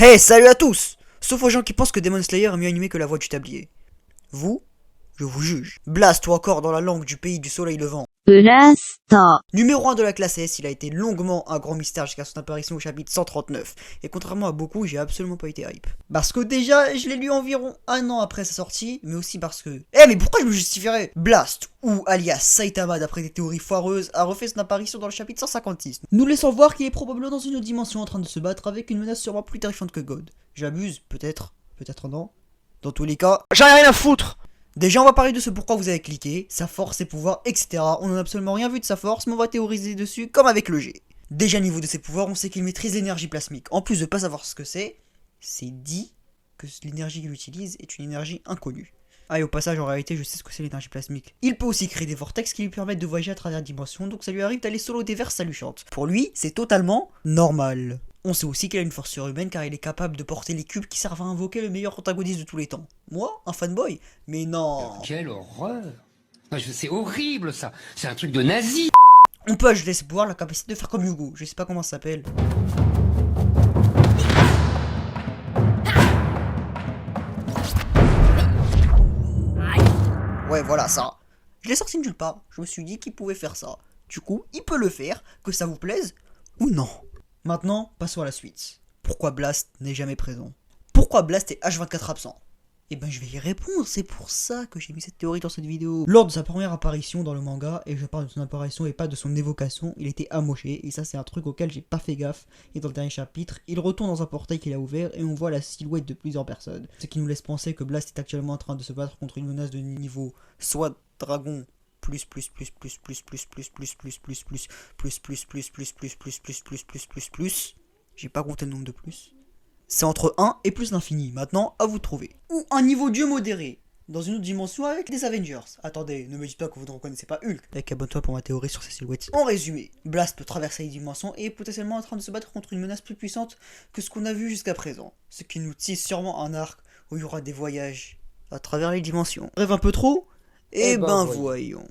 Hey, salut à tous! Sauf aux gens qui pensent que Demon Slayer est mieux animé que la voix du tablier. Vous, je vous juge. Blast ou encore dans la langue du pays du soleil levant. Blast. Numéro 1 de la classe S, il a été longuement un grand mystère jusqu'à son apparition au chapitre 139. Et contrairement à beaucoup, j'ai absolument pas été hype. Parce que déjà, je l'ai lu environ un an après sa sortie, mais aussi parce que... mais pourquoi je me justifierais? Blast, ou alias Saitama d'après des théories foireuses, a refait son apparition dans le chapitre 156, nous laissant voir qu'il est probablement dans une autre dimension en train de se battre avec une menace sûrement plus terrifiante que God. J'abuse, peut-être non. Dans tous les cas, J'en ai rien à foutre. déjà, on va parler de ce pourquoi vous avez cliqué, sa force, ses pouvoirs, etc. On n'a absolument rien vu de sa force, mais on va théoriser dessus comme avec le G. Déjà, niveau de ses pouvoirs, on sait qu'il maîtrise l'énergie plasmique. En plus de pas savoir ce que c'est dit que l'énergie qu'il utilise est une énergie inconnue. Ah, et au passage, en réalité, je sais ce que c'est l'énergie plasmique. Il peut aussi créer des vortex qui lui permettent de voyager à travers les dimensions, donc ça lui arrive d'aller solo des vers saluchantes. Pour lui, c'est totalement normal. On sait aussi qu'il a une force surhumaine car il est capable de porter les cubes qui servent à invoquer le meilleur antagoniste de tous les temps. Moi, un fanboy? Mais non. Quelle horreur! C'est horrible ça! C'est un truc de nazi! On peut ajouter ses pouvoirs la capacité de faire comme Hugo, je sais pas comment ça s'appelle. Ouais, voilà ça. Je l'ai sorti de nulle part, je me suis dit qu'il pouvait faire ça. Du coup, il peut le faire, que ça vous plaise ou non. Maintenant, passons à la suite. Pourquoi Blast n'est jamais présent? Pourquoi Blast est H24 absent? Eh ben je vais y répondre, c'est pour ça que j'ai mis cette théorie dans cette vidéo. Lors de sa première apparition dans le manga, et je parle de son apparition et pas de son évocation, il était amoché, et ça c'est un truc auquel j'ai pas fait gaffe, et dans le dernier chapitre, il retourne dans un portail qu'il a ouvert, et on voit la silhouette de plusieurs personnes. Ce qui nous laisse penser que Blast est actuellement en train de se battre contre une menace de niveau soit dragon, j'ai pas compté le nombre de plus. C'est entre 1 et plus l'infini, maintenant à vous de trouver. Ou un niveau dieu modéré, dans une autre dimension avec les Avengers. Attendez, ne me dites pas que vous ne reconnaissez pas Hulk. Mec, abonne-toi pour ma théorie sur ces silhouettes. En résumé, Blast peut traverser les dimensions et est potentiellement en train de se battre contre une menace plus puissante que ce qu'on a vu jusqu'à présent. Ce qui nous tisse sûrement un arc où il y aura des voyages à travers les dimensions. Rêve un peu trop? Eh ben voyons.